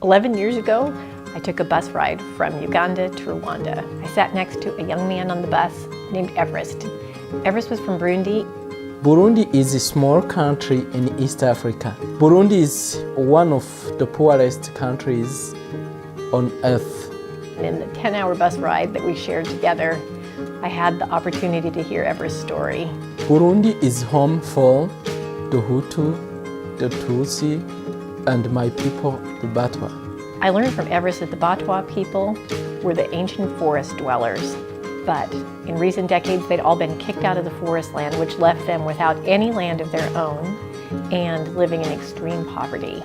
11 years ago, I took a bus ride from Uganda to Rwanda. I sat next to a young man on the bus named Everest. Everest was from Burundi. Burundi is a small country in East Africa. Burundi is one of the poorest countries on earth. In the 10-hour bus ride that we shared together, I had the opportunity to hear Everest's story. Burundi is home for the Hutu, the Tutsi, and my people, the Batwa. I learned from Everest that the Batwa people were the ancient forest dwellers, but in recent decades they'd all been kicked out of the forest land, which left them without any land of their own and living in extreme poverty.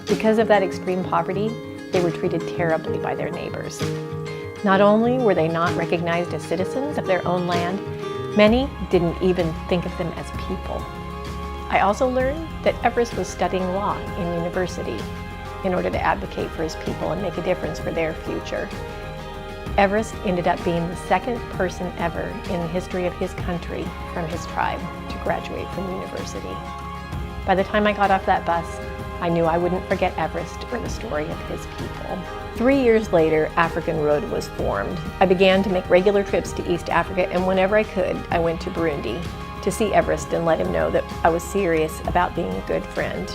Because of that extreme poverty, they were treated terribly by their neighbors. Not only were they not recognized as citizens of their own land, many didn't even think of them as people. I also learned that Everest was studying law in university in order to advocate for his people and make a difference for their future. Everest ended up being the second person ever in the history of his country from his tribe to graduate from university. By the time I got off that bus, I knew I wouldn't forget Everest or the story of his people. 3 years later, African Road was formed. I began to make regular trips to East Africa, and whenever I could, I went to Burundi to see Everest and let him know that I was serious about being a good friend.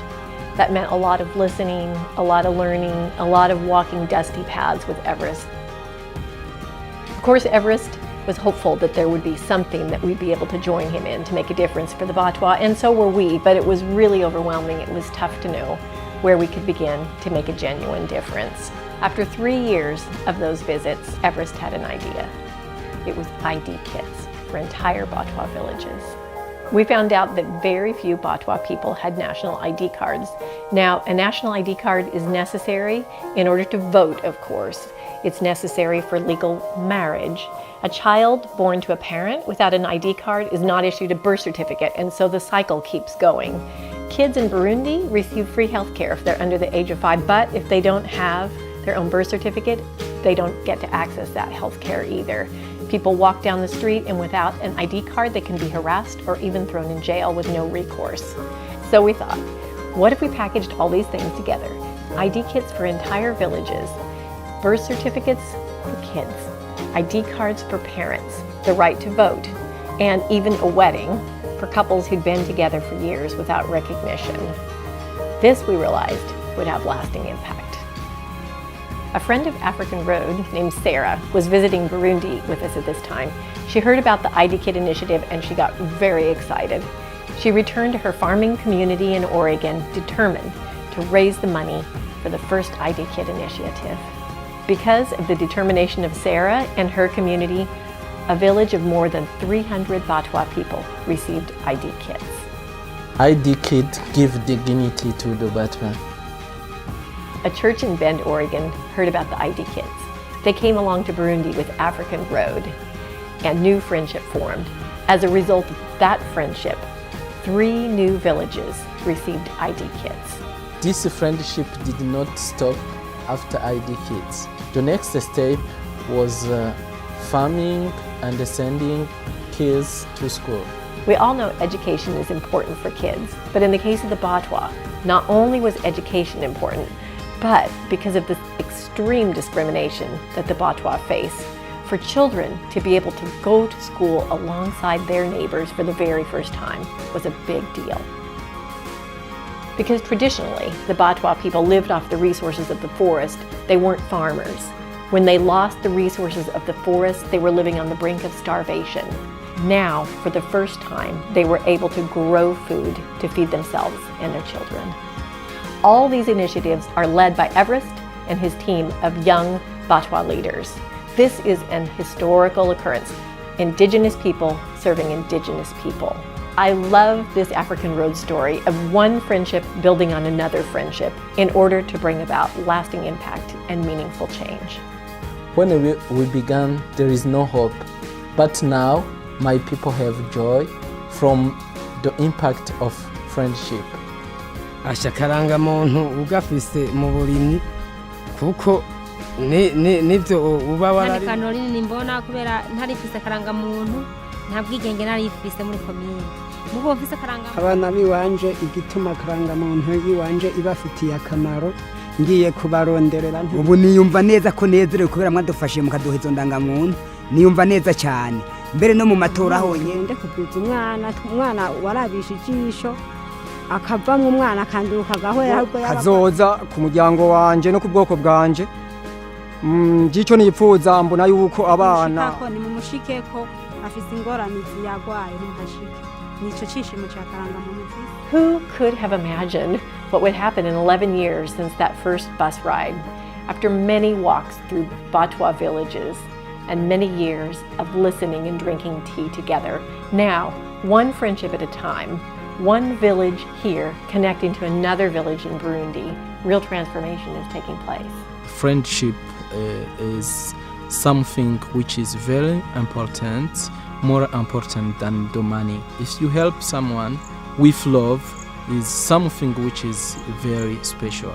That meant a lot of listening, a lot of learning, a lot of walking dusty paths with Everest. Of course, Everest was hopeful that there would be something that we'd be able to join him in to make a difference for the Batwa, and so were we, but it was really overwhelming. It was tough to know where we could begin to make a genuine difference. After 3 years of those visits, Everest had an idea. It was ID kits for entire Batwa villages. We found out that very few Batwa people had national ID cards. Now, a national ID card is necessary in order to vote, of course. It's necessary for legal marriage. A child born to a parent without an ID card is not issued a birth certificate, and so the cycle keeps going. Kids in Burundi receive free health care if they're under the age of 5, but if they don't have their own birth certificate, they don't get to access that health care either. People walk down the street, and without an ID card, they can be harassed or even thrown in jail with no recourse. So we thought, what if we packaged all these things together? ID kits for entire villages, birth certificates for kids, ID cards for parents, the right to vote, and even a wedding for couples who'd been together for years without recognition. This, we realized, would have lasting impact. A friend of African Road named Sarah was visiting Burundi with us at this time. She heard about the ID Kit initiative and she got very excited. She returned to her farming community in Oregon, determined to raise the money for the first ID Kit initiative. Because of the determination of Sarah and her community, a village of more than 300 Batwa people received ID kits. ID kit give dignity to the Batwa. A church in Bend, Oregon heard about the ID kits. They came along to Burundi with African Road, and new friendship formed. As a result of that friendship, 3 new villages received ID kits. This friendship did not stop after ID kits. The next step was farming and sending kids to school. We all know education is important for kids, but in the case of the Batwa, not only was education important, but because of the extreme discrimination that the Batwa face, for children to be able to go to school alongside their neighbors for the very first time was a big deal. Because traditionally, the Batwa people lived off the resources of the forest. They weren't farmers. When they lost the resources of the forest, they were living on the brink of starvation. Now, for the first time, they were able to grow food to feed themselves and their children. All these initiatives are led by Everest and his team of young Batwa leaders. This is an historical occurrence. Indigenous people serving Indigenous people. I love this African Road story of one friendship building on another friendship in order to bring about lasting impact and meaningful change. When we began, there is no hope, but now my people have joy from the impact of friendship. Ashakaranga muntu ugafise mu burimyi kuko nivyo uba warari kanori nimbona kubera ntarifise karanga muntu nta bwigenge narifise muri komine mubo mfise karanga abana biwanje igituma karanga muntu yiwanje ibafitiye akamaro ngiye kubaronderera ubu niyumva neza ko nezerewe kubera mwadufashije mukaduha izo ndangamuntu niyumva neza cyane mbere no mu matora honyine kubwiza umwana warabisha ijisho akavamwo umwana akanduka gahora ahubwo kazoza ku muryango wanje no ku bwoko bwanje gico nipfuza mbona yuko abana ni mumushikeko afise ingorane ziyagwaye ntashike nico cishimo cya karangamuntu. Who could have imagined what would happen in 11 years since that first bus ride? After many walks through Batwa villages and many years of listening and drinking tea together, now, one friendship at a time, one village here connecting to another village in Burundi, real transformation is taking place. Friendship is something which is very important, more important than the money. If you help someone with love, is something which is very special.